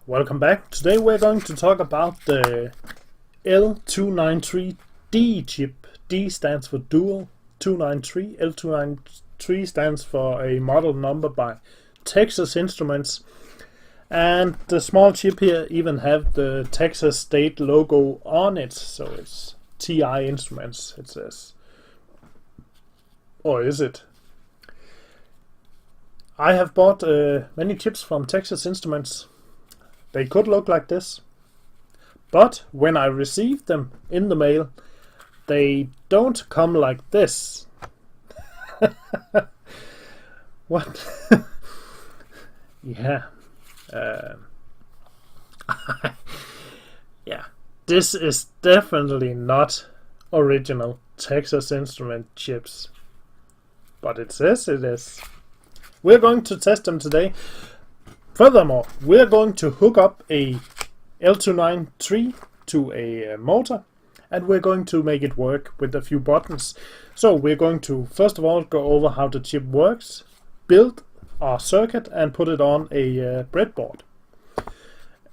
Welcome back. Today we're going to talk about the L293D chip. D stands for dual 293. L293 stands for a model number by Texas Instruments. And the small chip here even have the Texas state logo on it. So it's TI Instruments, it says. Or is it? I have bought many chips from Texas Instruments. They could look like this, but when I received them in the mail, they don't come like this. What? Yeah. Yeah. This is definitely not original Texas Instrument chips, but it says it is. We're going to test them today. Furthermore, we're going to hook up a L293 to a motor, and we're going to make it work with a few buttons. So we're going to first of all go over how the chip works, build our circuit and put it on a breadboard,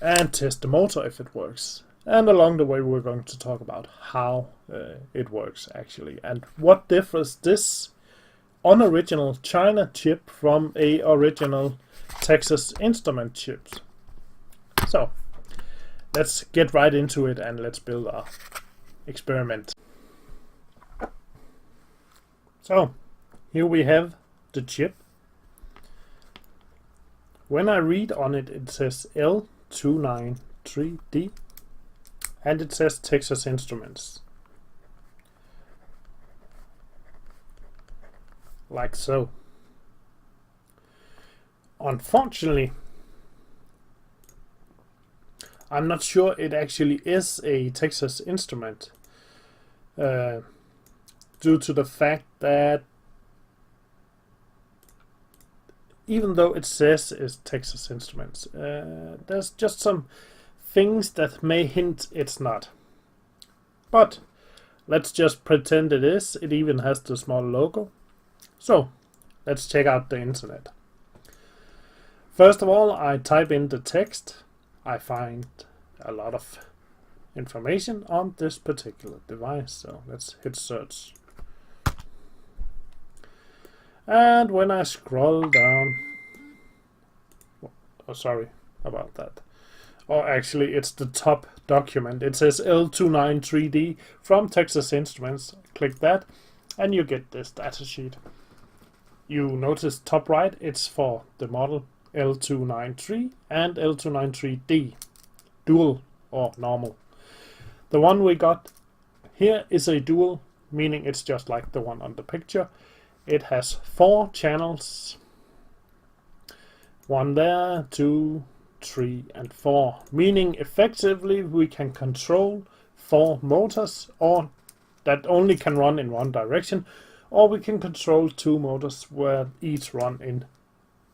and test the motor if it works. And along the way we're going to talk about how it works actually, and what differs this unoriginal China chip from a original Texas Instrument chips. So let's get right into it and let's build our experiment. So here we have the chip. When I read on it, it says L293D and it says Texas Instruments. Like so. Unfortunately, I'm not sure it actually is a Texas Instrument due to the fact that even though it says it's Texas Instruments, there's just some things that may hint it's not. But let's just pretend it is. It even has the small logo. So let's check out the internet. First of all, I type in the text. I find a lot of information on this particular device. So let's hit search. And when I scroll down, oh, sorry about that. Or actually, it's the top document. It says L293D from Texas Instruments. Click that, and you get this data sheet. You notice top right, it's for the model L293 and L293D, dual or normal. The one we got here is a dual, meaning it's just like the one on the picture. It has 4 channels, 1 there, 2, 3 and 4, meaning effectively we can control 4 motors, or that only can run in one direction, or we can control 2 motors where each run in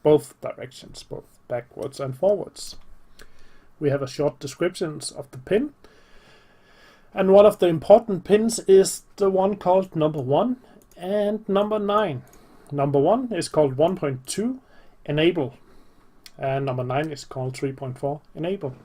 both directions, both backwards and forwards. We have a short description of the pin, and one of the important pins is the one called number 1 and number 9. Number 1 is called 1.2 enable, and number 9 is called 3.4 enable.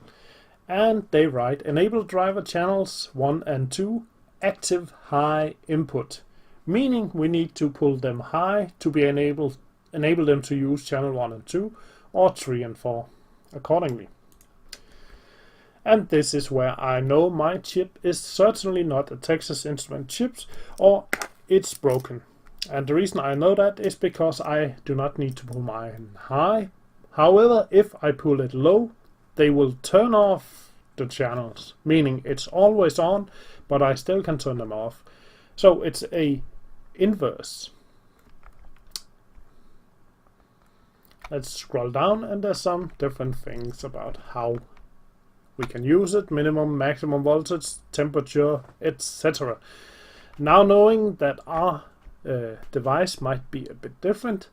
And they write enable driver channels 1 and 2 active high input, meaning we need to pull them high to be enable them to use channel 1 and 2 or 3 and 4 accordingly. And this is where I know my chip is certainly not a Texas Instrument chip, or it's broken. And the reason I know that is because I do not need to pull mine high. However, if I pull it low, they will turn off the channels, meaning it's always on, but I still can turn them off. So it's a inverse. Let's scroll down, and there's some different things about how we can use it: minimum, maximum voltage, temperature, etc. Now, knowing that our device might be a bit different,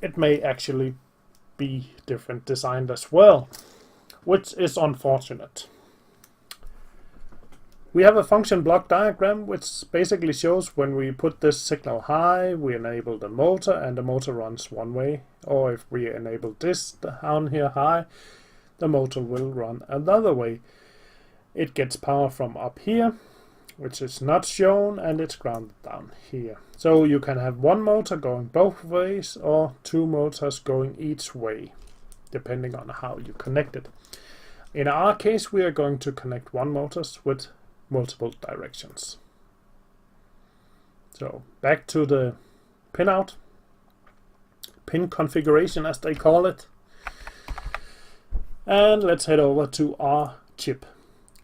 it may actually be different designed as well, which is unfortunate. We have a function block diagram which basically shows when we put this signal high, we enable the motor and the motor runs one way, or if we enable this down here high, the motor will run another way. It gets power from up here, which is not shown, and it's grounded down here. So you can have one motor going both ways or two motors going each way, depending on how you connect it. In our case, we are going to connect one motor with multiple directions. So back to the pinout, pin configuration as they call it. And let's head over to our chip.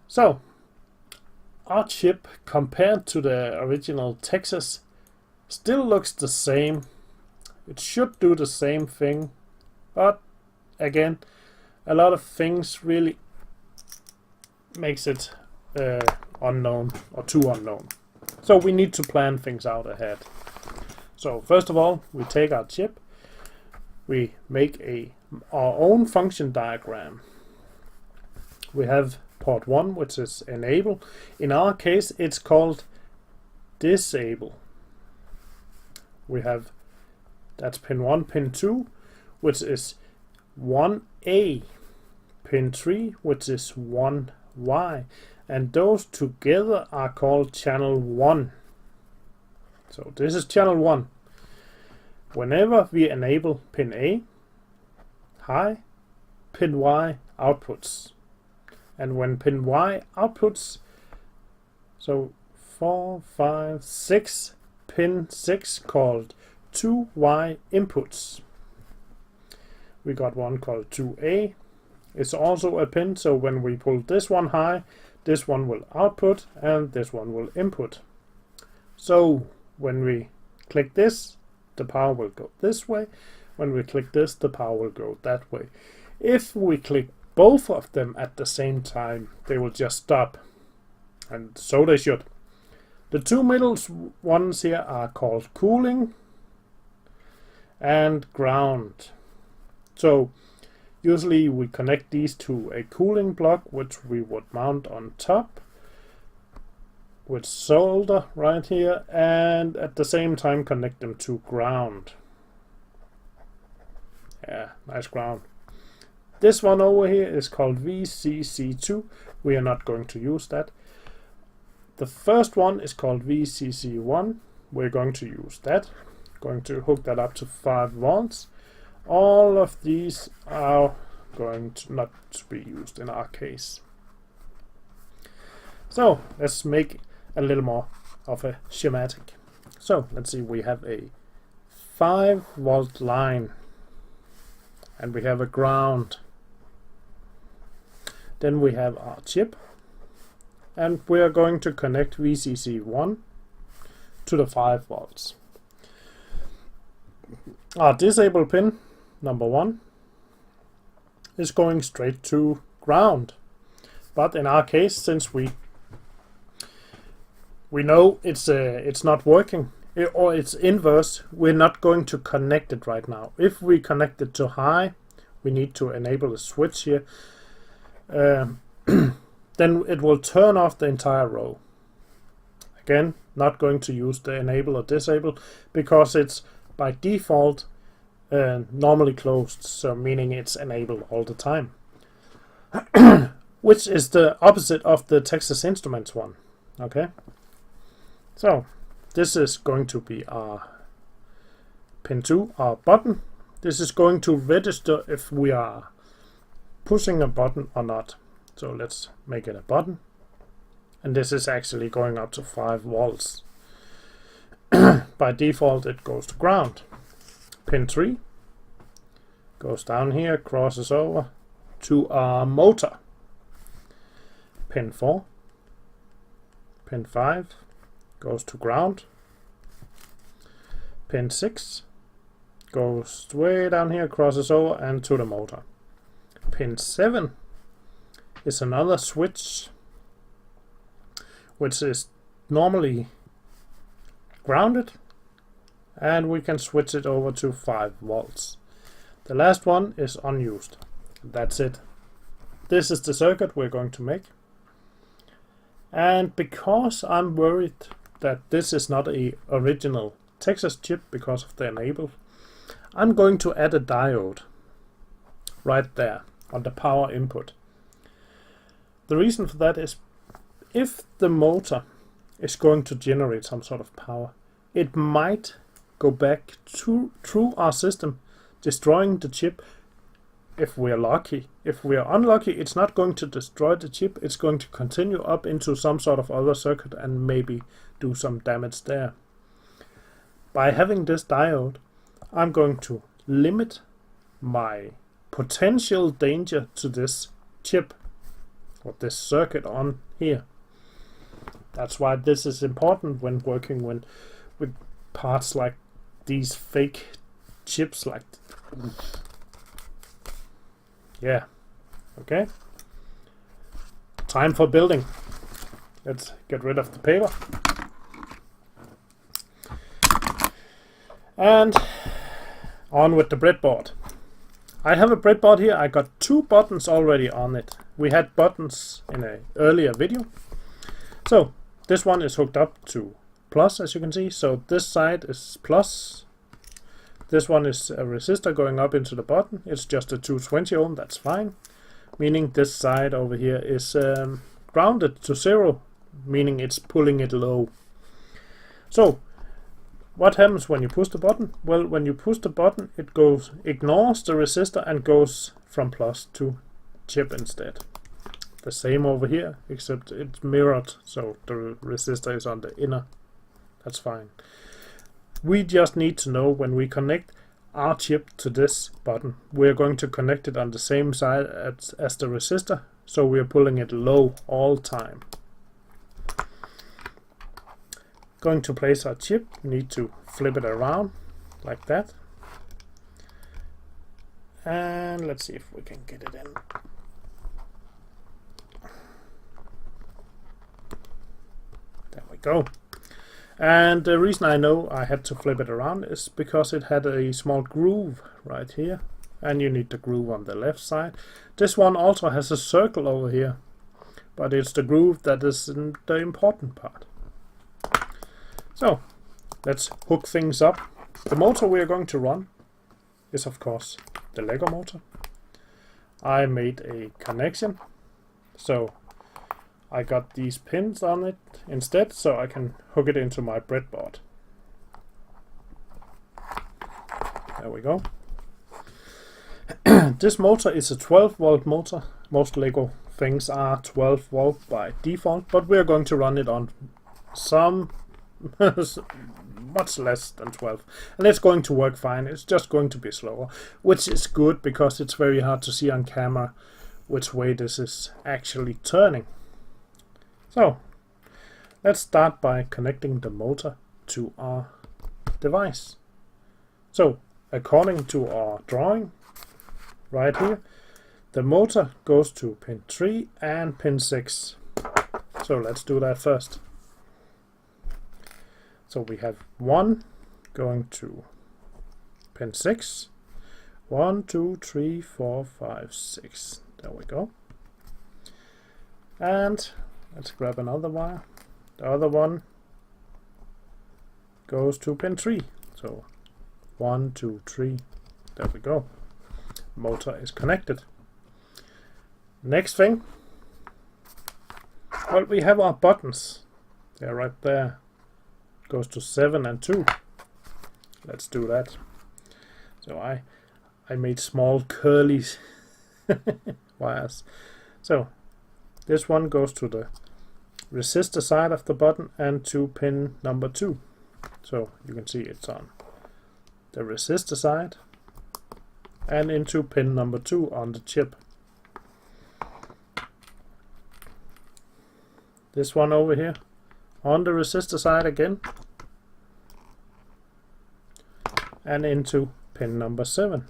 So our chip, compared to the original Texas, still looks the same. It should do the same thing, but again, a lot of things really makes it unknown or too unknown. So we need to plan things out ahead. So first of all, we take our chip, we make our own function diagram. We have port 1, which is enable. In our case, it's called disable. We have, that's pin 1, pin 2, which is 1A, pin 3, which is 1Y, and those together are called channel 1. So this is channel 1. Whenever we enable pin A, high, pin Y outputs. And when pin Y outputs, so 4, 5, 6, pin 6 called 2Y inputs. We got one called 2A. It's also a pin, so when we pull this one high, this one will output and this one will input. So when we click this, the power will go this way. When we click this, the power will go that way. If we click both of them at the same time, they will just stop. And so they should. The two middle ones here are called cooling and ground. So usually we connect these to a cooling block, which we would mount on top with solder right here, and at the same time connect them to ground. Yeah, nice ground. This one over here is called VCC2. We are not going to use that. The first one is called VCC1. We're going to use that. Going to hook that up to 5 volts. All of these are going to not to be used in our case. So let's make a little more of a schematic. So let's see, we have a 5 volt line and we have a ground. Then we have our chip, and we are going to connect VCC1 to the 5 volts. Our disable pin number 1 is going straight to ground, but in our case, since we know it's not working, or it's inverse, we're not going to connect it right now. If we connect it to high, we need to enable a switch here. Then it will turn off the entire row. Again, not going to use the enable or disable because it's by default normally closed, so meaning it's enabled all the time. Which is the opposite of the Texas Instruments one. Okay, so this is going to be our pin 2, our button. This is going to register if we are pushing a button or not. So let's make it a button, and this is actually going up to 5 volts. By default it goes to ground. Pin 3 goes down here, crosses over to our motor. Pin 4, pin 5 goes to ground. Pin 6 goes way down here, crosses over and to the motor. Pin 7 is another switch, which is normally grounded, and we can switch it over to 5 volts. The last one is unused. That's it. This is the circuit we're going to make. And because I'm worried that this is not a original Texas chip because of the enable, I'm going to add a diode right there. on the power input. The reason for that is if the motor is going to generate some sort of power, it might go back through our system, destroying the chip if we are lucky. If we are unlucky, it's not going to destroy the chip, it's going to continue up into some sort of other circuit and maybe do some damage there. By having this diode, I'm going to limit my potential danger to this chip or this circuit on here. That's why this is important when working with parts like these fake chips like yeah. Okay, time for building. Let's get rid of the paper and on with the breadboard. I have a breadboard here. I got 2 buttons already on it. We had buttons in an earlier video. So this one is hooked up to plus, as you can see. So this side is plus. This one is a resistor going up into the button. It's just a 220 ohm, that's fine. Meaning this side over here is grounded to 0, meaning it's pulling it low. So what happens when you push the button? Well, when you push the button, it ignores the resistor and goes from plus to chip instead. The same over here, except it's mirrored, so the resistor is on the inner. That's fine. We just need to know when we connect our chip to this button, we're going to connect it on the same side as the resistor, so we're pulling it low all time. Going to place our chip, we need to flip it around like that. And let's see if we can get it in. There we go. And the reason I know I had to flip it around is because it had a small groove right here, and you need the groove on the left side. This one also has a circle over here, but it's the groove that is the important part. So let's hook things up. The motor we are going to run is of course the Lego motor. I made a connection, so I got these pins on it instead, so I can hook it into my breadboard. There we go. This motor is a 12-volt motor. Most Lego things are 12 volt by default, but we're going to run it on some much less than 12, and it's going to work fine. It's just going to be slower, which is good because it's very hard to see on camera which way this is actually turning. So let's start by connecting the motor to our device. So according to our drawing right here, the motor goes to pin 3 and pin 6. So let's do that first. So we have 1 going to pin 6. 1, 2, 3, 4, 5, 6. There we go. And let's grab another wire. The other one goes to pin 3. So 1, 2, 3. There we go. Motor is connected. Next thing. Well, we have our buttons. They're right there. Goes to 7 and 2. Let's do that. So I made small curly wires. So this one goes to the resistor side of the button and to pin number 2. So you can see it's on the resistor side and into pin number 2 on the chip. This one over here on the resistor side again and into pin number 7.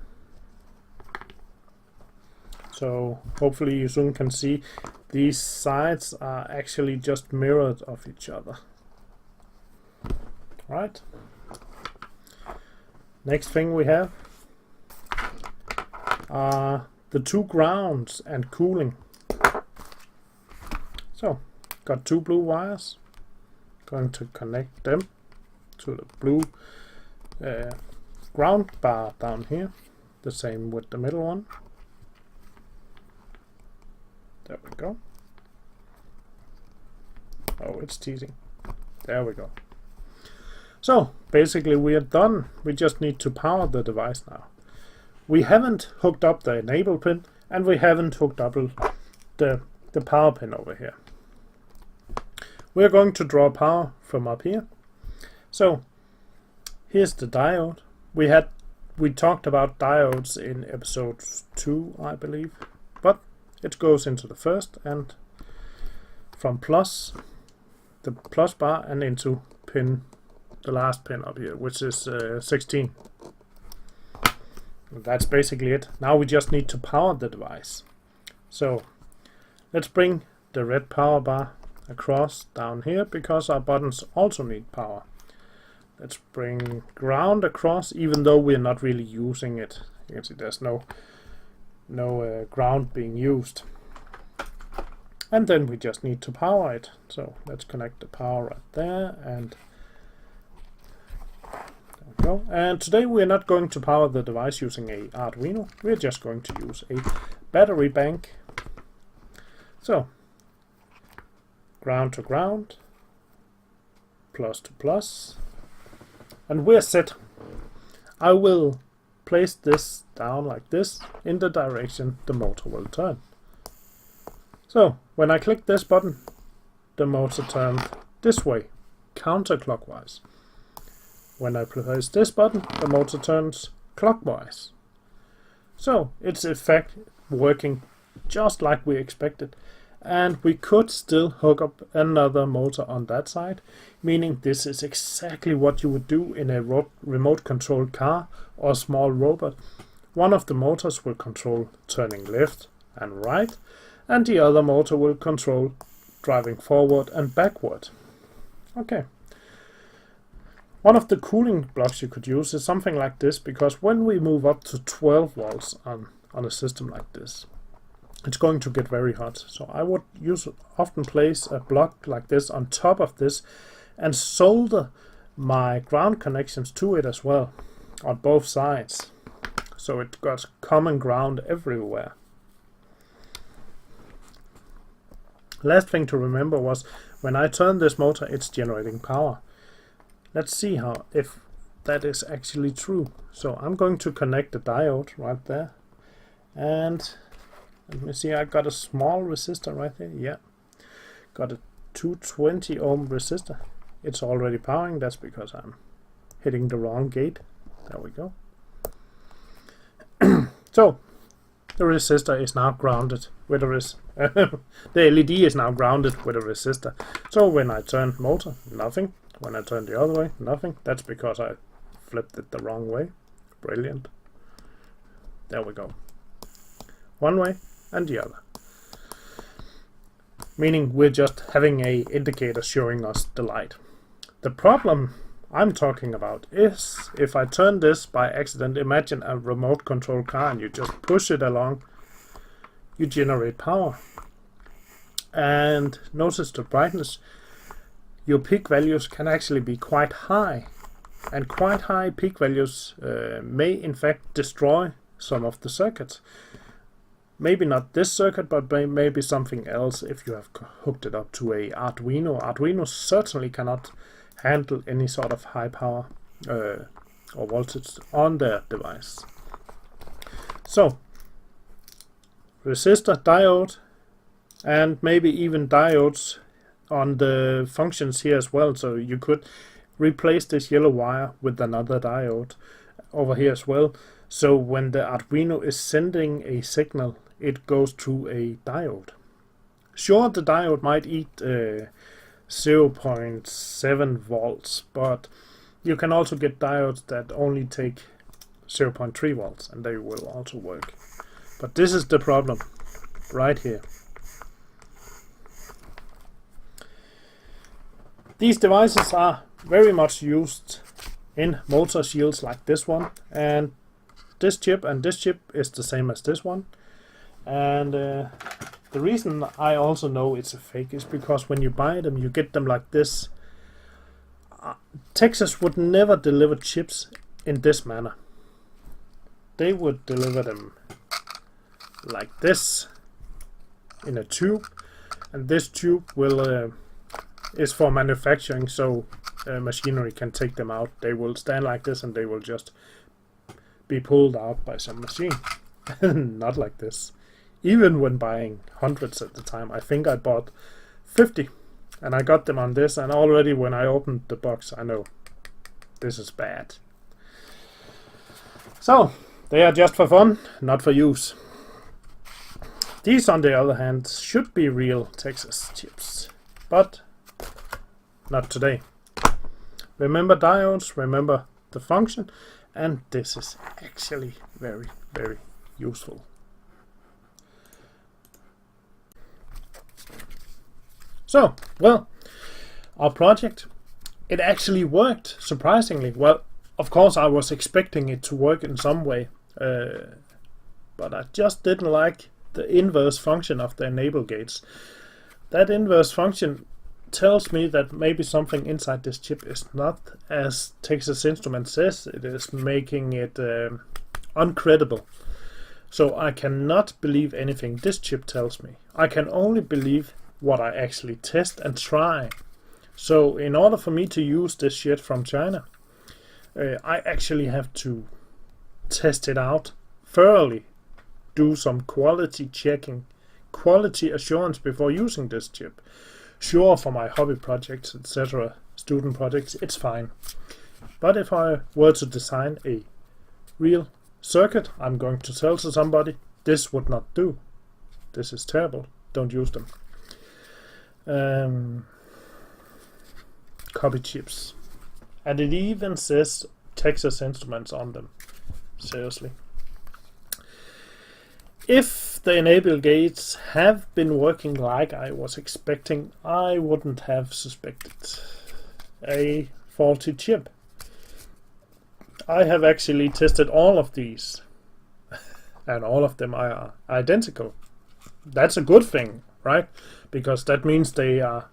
So hopefully you soon can see these sides are actually just mirrored of each other. Right. Next thing we have are the 2 grounds and cooling. So got 2 blue wires. Going to connect them to the blue ground bar down here. The same with the middle one. There we go. Oh, it's teasing. There we go. So basically we are done. We just need to power the device now. We haven't hooked up the enable pin, and we haven't hooked up the power pin over here. We're going to draw power from up here. So here's the diode. We talked about diodes in episode 2, I believe, but it goes into the first, and from the plus bar and into the last pin up here, which is 16. And that's basically it. Now we just need to power the device. So let's bring the red power bar across down here, because our buttons also need power. Let's bring ground across, even though we're not really using it. You can see there's no ground being used. And then we just need to power it. So let's connect the power right there, and there we go. And today we're not going to power the device using a Arduino. We're just going to use a battery bank. So ground to ground, plus to plus, and we're set. I will place this down like this in the direction the motor will turn. So when I click this button, the motor turns this way, counterclockwise. When I press this button, the motor turns clockwise. So it's in fact working just like we expected. And we could still hook up another motor on that side, meaning this is exactly what you would do in a remote controlled car or small robot. One of the motors will control turning left and right, and the other motor will control driving forward and backward. Okay. One of the cooling blocks you could use is something like this, because when we move up to 12 volts on a system like this, it's going to get very hot. So I would often place a block like this on top of this and solder my ground connections to it as well on both sides, so it got common ground everywhere. Last thing to remember was when I turn this motor, it's generating power. Let's see if that is actually true. So I'm going to connect the diode right there, and let me see, I got a small resistor right there. Yeah, got a 220 ohm resistor. It's already powering. That's because I'm hitting the wrong gate. There we go. So the resistor is now grounded with the LED is now grounded with a resistor. So when I turn motor, nothing. When I turn the other way, nothing. That's because I flipped it the wrong way. Brilliant. There we go. One way and the other, meaning we're just having a indicator showing us the light. The problem I'm talking about is if I turn this by accident. Imagine a remote control car and you just push it along, you generate power, and notice the brightness. Your peak values can actually be quite high, and quite high peak values may in fact destroy some of the circuits. Maybe not this circuit, but maybe something else if you have hooked it up to a Arduino. Arduino certainly cannot handle any sort of high power or voltage on their device. So resistor, diode, and maybe even diodes on the functions here as well. So you could replace this yellow wire with another diode over here as well. So when the Arduino is sending a signal, it goes through a diode. Sure, the diode might eat 0.7 volts, but you can also get diodes that only take 0.3 volts, and they will also work. But this is the problem right here. These devices are very much used in motor shields like this one, and this chip is the same as this one. And the reason I also know it's a fake is because when you buy them, you get them like this. Texas would never deliver chips in this manner. They would deliver them like this, in a tube, and this tube will is for manufacturing, so machinery can take them out. They will stand like this and they will just be pulled out by some machine. Not like this. Even when buying hundreds at the time, I think I bought 50 and I got them on this, and already when I opened the box I know this is bad. So they are just for fun, not for use. These on the other hand should be real Texas chips, but not today. Remember diodes, remember the function, and this is actually very, very useful. So, well, our project, it actually worked surprisingly well. Of course I was expecting it to work in some way, but I just didn't like the inverse function of the enable gates. That inverse function tells me that maybe something inside this chip is not as Texas Instruments says it is, making it uncredible. So I cannot believe anything this chip tells me. I can only believe what I actually test and try. So in order for me to use this shit from China, I actually have to test it out thoroughly, do some quality checking, quality assurance before using this chip. Sure, for my hobby projects, etc., student projects, it's fine. But if I were to design a real circuit I'm going to sell to somebody, this would not do. This is terrible. Don't use them. Copy chips. And it even says Texas Instruments on them. Seriously. If the enable gates have been working like I was expecting, I wouldn't have suspected a faulty chip. I have actually tested all of these, and all of them are identical. That's a good thing, right? Because that means they are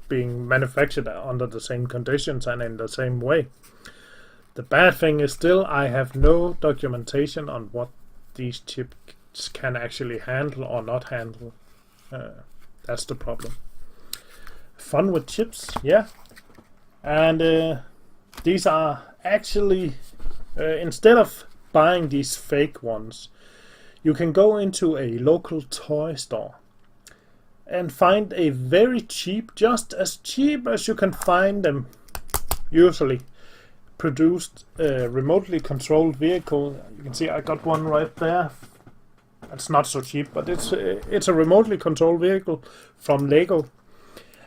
being manufactured under the same conditions and in the same way. The bad thing is still I have no documentation on what these chips can actually handle or not handle. That's the problem. Fun with chips, yeah. And these are actually, instead of buying these fake ones, you can go into a local toy store and find a very cheap, just as cheap as you can find them usually, produced remotely controlled vehicle. You can see I got one right there. It's not so cheap, but it's a remotely controlled vehicle from Lego.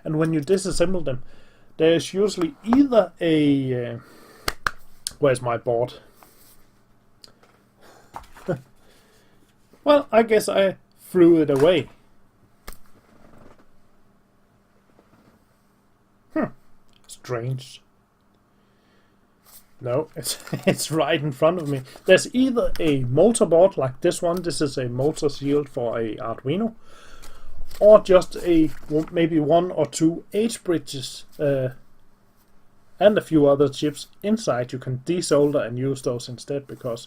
And when you disassemble them, there's usually either a where's my board? Well, I guess I threw it away. Strange. No, it's right in front of me. There's either a motor board like this one. This is a motor shield for a Arduino, or just a maybe one or two H-bridges and a few other chips inside. You can desolder and use those instead, because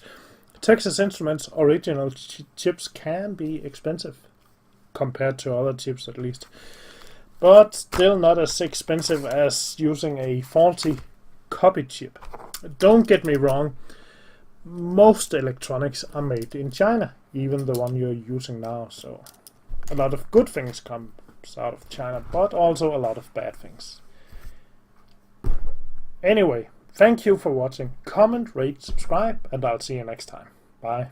Texas Instruments original chips can be expensive compared to other chips, at least, but still not as expensive as using a faulty copy chip. Don't get me wrong, most electronics are made in China, even the one you're using now, so a lot of good things comes out of China, but also a lot of bad things. Anyway, thank you for watching. Comment, rate, subscribe, and I'll see you next time. Bye.